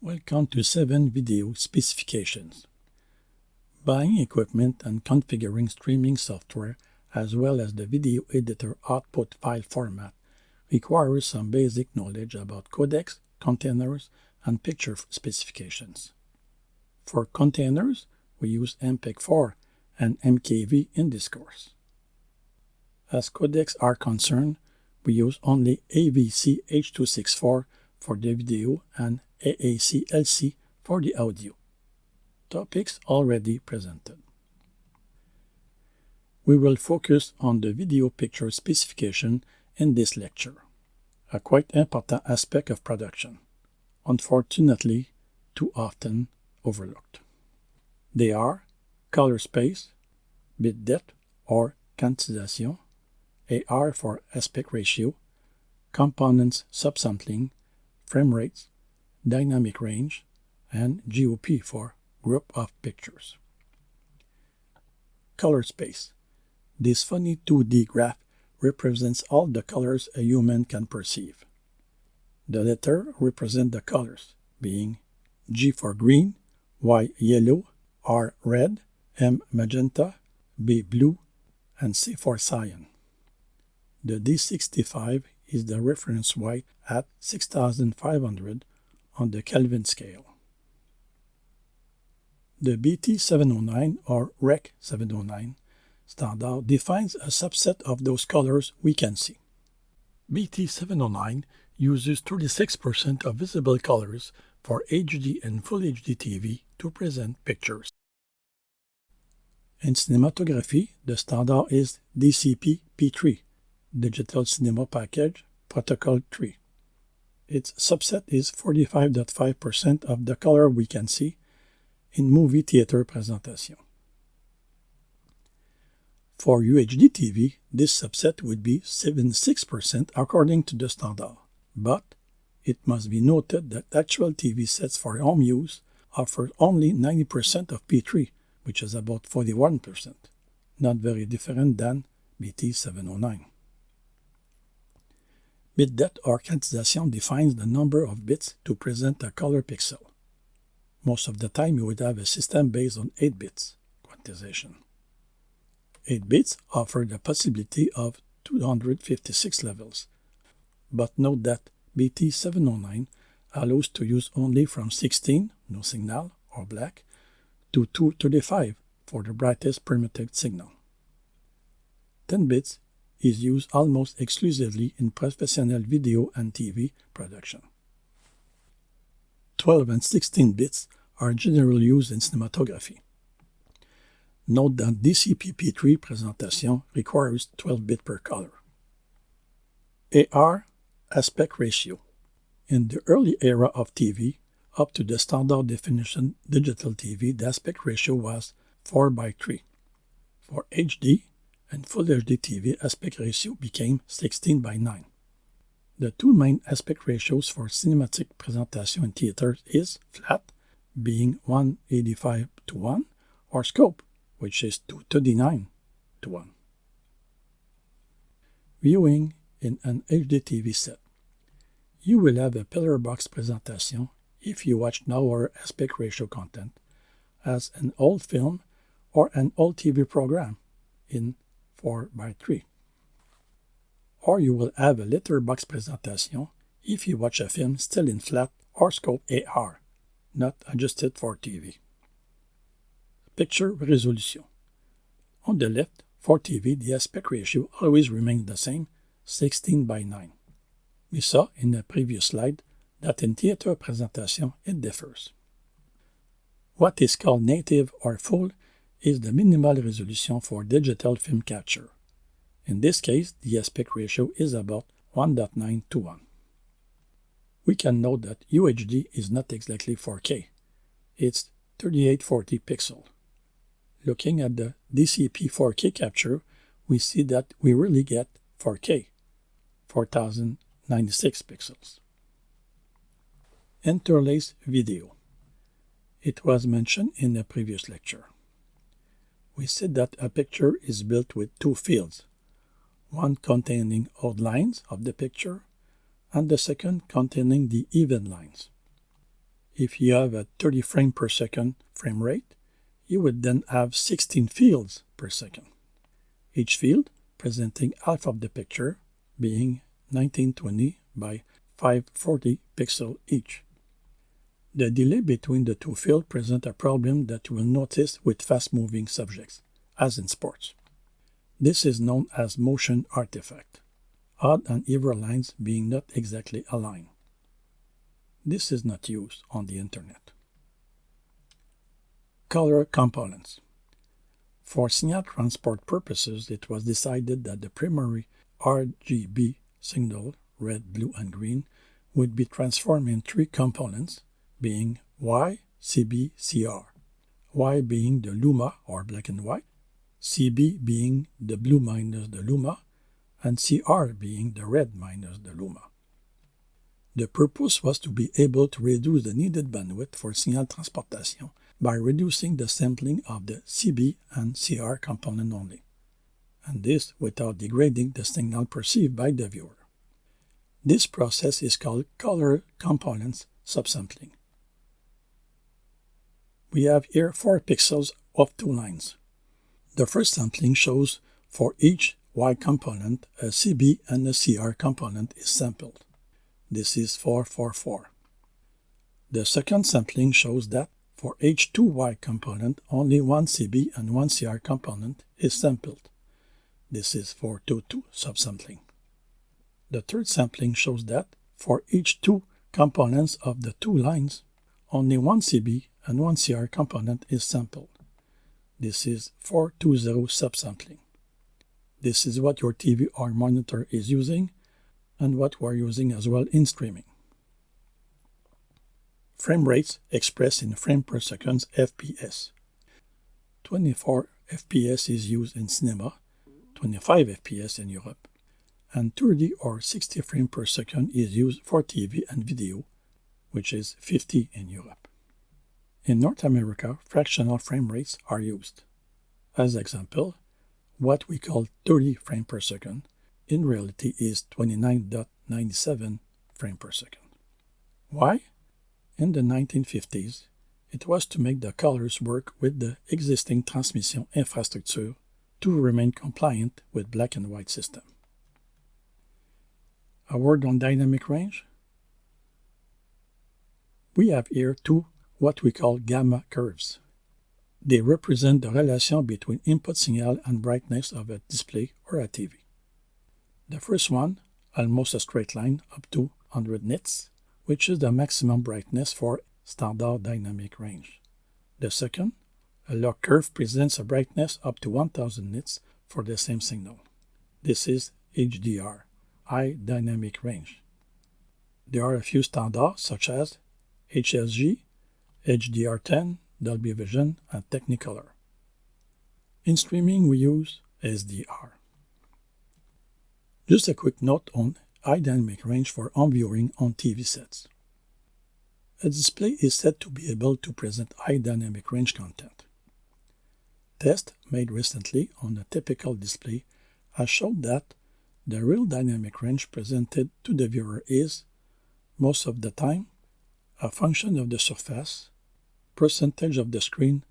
Welcome to 7 Video Specifications. Buying equipment and configuring streaming software as well as the video editor output file format requires some basic knowledge about codecs, containers, and picture specifications. For containers, we use MPEG-4 and MKV in this course. As codecs are concerned, we use only AVC H.264 for the video and AAC-LC for the audio. Topics already presented. We will focus on the video picture specification in this lecture, a quite important aspect of production, unfortunately too often overlooked. They are color space, bit depth or quantization, AR for aspect ratio, components subsampling, frame rates, dynamic range, and GOP for group of pictures. Color space. This funny 2D graph represents all the colors a human can perceive. The letter represent the colors, being G for green, Y yellow, R red, M magenta, B blue, and C for cyan. The D65 is the reference white at 6500 on the Kelvin scale. The BT709 or Rec 709 standard defines a subset of those colors we can see. BT709 uses 36% of visible colors for HD and Full HD TV to present pictures. In cinematography, the standard is DCP-P3, Digital Cinema Package Protocol 3. Its subset is 45.5% of the color we can see in movie theater presentation. For UHD TV, this subset would be 76% according to the standard, but it must be noted that actual TV sets for home use offer only 90% of P3, which is about 41%, not very different than BT709. Bit depth or quantization defines the number of bits to present a color pixel. Most of the time you would have a system based on 8 bits quantization. 8 bits offer the possibility of 256 levels, but note that BT709 allows to use only from 16, no signal or black, to 235 for the brightest permitted signal. 10 bits is used almost exclusively in professional video and TV production. 12 and 16 bits are generally used in cinematography. Note that DCP-P3 presentation requires 12 bits per color. AR aspect ratio. In the early era of TV, up to the standard definition digital TV, the aspect ratio was 4:3. For HD and Full HD TV, aspect ratio became 16:9. The two main aspect ratios for cinematic presentation in theaters is flat, being 1:85:1, or scope, which is 2:39:1. Viewing in an HD TV set. You will have a pillar box presentation if you watch lower aspect ratio content as an old film or an old TV program in 4:3. Or you will have a letterbox presentation if you watch a film still in flat or scope AR, not adjusted for TV. Picture resolution. On the left, for TV, the aspect ratio always remains the same, 16:9. We saw in the previous slide that in theater presentation it differs. What is called native or full is the minimal resolution for digital film capture. In this case, the aspect ratio is about 1.9:1. We can note that UHD is not exactly 4K. It's 3840 pixels. Looking at the DCP 4K capture, we see that we really get 4K, 4096 pixels. Interlace video. It was mentioned in the previous lecture. We said that a picture is built with two fields, one containing odd lines of the picture and the second containing the even lines. If you have a 30 frame per second frame rate, you would then have 16 fields per second, each field presenting half of the picture, being 1920 by 540 pixels each. The delay between the two fields presents a problem that you will notice with fast-moving subjects, as in sports. This is known as motion artifact, odd and even lines being not exactly aligned. This is not used on the internet. Color components. For signal transport purposes, it was decided that the primary RGB signal, red, blue, and green, would be transformed in three components, being Y, CB, CR. Y being the luma, or black and white, CB being the blue minus the luma, and CR being the red minus the luma. The purpose was to be able to reduce the needed bandwidth for signal transportation by reducing the sampling of the CB and CR component only, and this without degrading the signal perceived by the viewer. This process is called color components subsampling. We have here 4 pixels of 2 lines. The first sampling shows for each Y component, a CB and a CR component is sampled. This is 444. The second sampling shows that for each 2 Y component, only one CB and one CR component is sampled. This is 422 subsampling. The third sampling shows that for each 2 components of the 2 lines, only one CB and one CR component is sampled. This is 420 subsampling. This is what your TV or monitor is using and what we are using as well in streaming. Frame rates expressed in frame per second FPS. 24 FPS is used in cinema, 25 FPS in Europe, and 30 or 60 frames per second is used for TV and video, which is 50 in Europe. In North America, fractional frame rates are used. As example, what we call 30 frames per second in reality is 29.97 frames per second. Why? In the 1950s, it was to make the colors work with the existing transmission infrastructure to remain compliant with black and white system. A word on dynamic range. We have here 2 what we call gamma curves. They represent the relation between input signal and brightness of a display or a TV. The first one, almost a straight line up to 100 nits, which is the maximum brightness for standard dynamic range. The second, a log curve, presents a brightness up to 1000 nits for the same signal. This is HDR, high dynamic range. There are a few standards such as HSG, HDR10, Dolby Vision, and Technicolor. In streaming, we use SDR. Just a quick note on high dynamic range for home viewing on TV sets. A display is said to be able to present high dynamic range content. Tests made recently on a typical display has shown that the real dynamic range presented to the viewer is, most of the time, a function of the surface, percentage of the screen,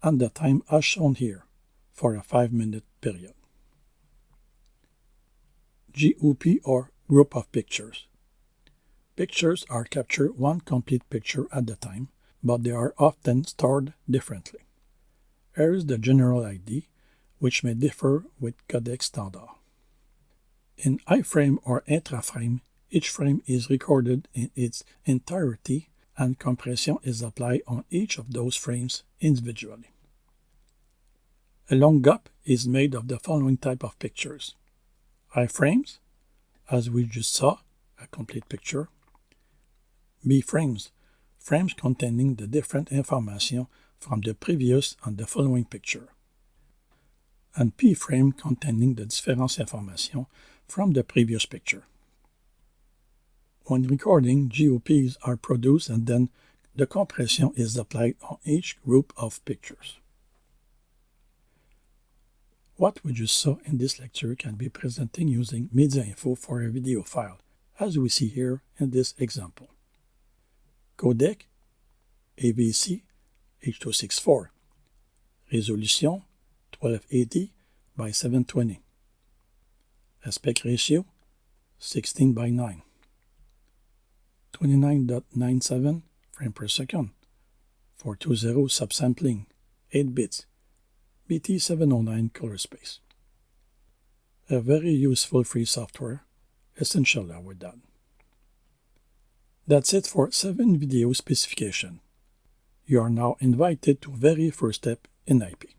and the time as shown here for a 5-minute period. GOP or group of pictures. Pictures are captured one complete picture at a time, but they are often stored differently. Here is the general idea, which may differ with codec standard. In iframe or intraframe, each frame is recorded in its entirety and compression is applied on each of those frames individually. A long GOP is made of the following type of pictures. iframes, as we just saw, a complete picture. B-frames, frames containing the different information from the previous and the following picture. And P-frame containing the different information from the previous picture. When recording, GOPs are produced and then the compression is applied on each group of pictures. What we just saw in this lecture can be presented using MediaInfo for a video file, as we see here in this example. Codec AVC H.264. Résolution 1280 by 720. Aspect ratio 16 by 9. 29.97 frame per second. 420 subsampling, 8 bits. BT709 color space. A very useful free software, essential I would add. That's it for 7 video specification. You are now invited to very first step in IP.